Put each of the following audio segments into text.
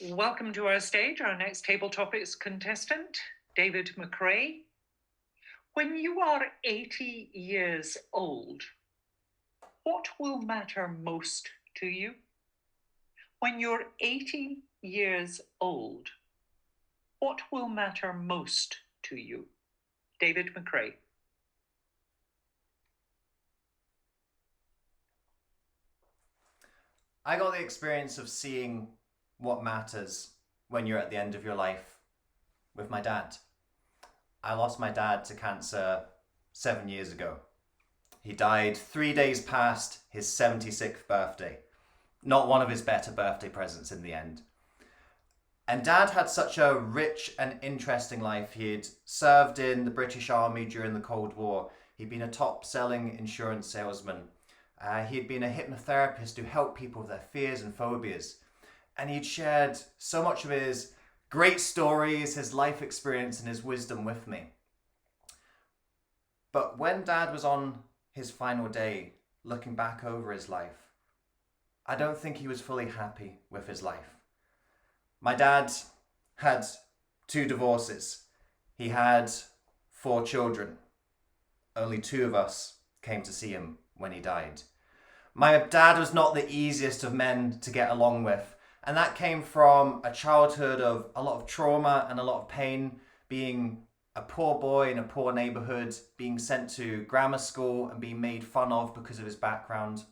Welcome to our stage, our next table topics contestant, David McRae. When you are 80 years old, what will matter most to you? When you're 80 years old, what will matter most to you? David McRae. I got the experience of seeing what matters when you're at the end of your life with my dad. I lost my dad to cancer 7 years ago. He died 3 days past his 76th birthday. Not one of his better birthday presents in the end. And Dad had such a rich and interesting life. He had served in the British Army during the Cold War. He'd been a top-selling insurance salesman. He had been a hypnotherapist who helped people with their fears and phobias. And he'd shared so much of his great stories, his life experience, and his wisdom with me. But when Dad was on his final day, looking back over his life, I don't think he was fully happy with his life. My dad had 2 divorces. He had 4 children. Only 2 of us came to see him when he died. My dad was not the easiest of men to get along with, and that came from a childhood of a lot of trauma and a lot of pain, being a poor boy in a poor neighborhood, being sent to grammar school and being made fun of because of his background.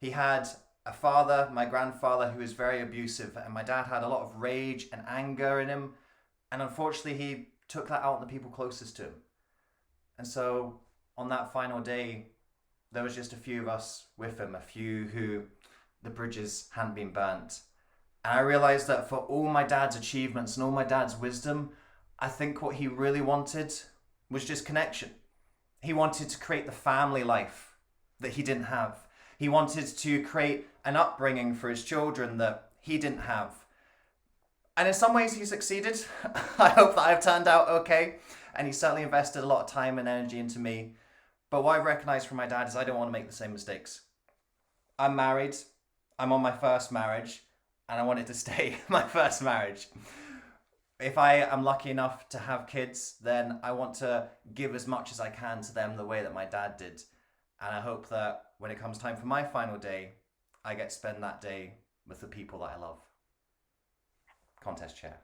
He had a father, my grandfather, who was very abusive, and my dad had a lot of rage and anger in him, and unfortunately he took that out on the people closest to him. And so on that final day, there was just a few of us with him, a few who the bridges hadn't been burnt. And I realized that for all my dad's achievements and all my dad's wisdom, I think what he really wanted was just connection. He wanted to create the family life that he didn't have. He wanted to create an upbringing for his children that he didn't have. And in some ways he succeeded. I hope that I've turned out okay. And he certainly invested a lot of time and energy into me. But what I've recognized from my dad is I don't want to make the same mistakes. I'm married. I'm on my first marriage. And I want it to stay my first marriage. If I am lucky enough to have kids, then I want to give as much as I can to them the way that my dad did. And I hope that when it comes time for my final day, I get to spend that day with the people that I love. Contest chair.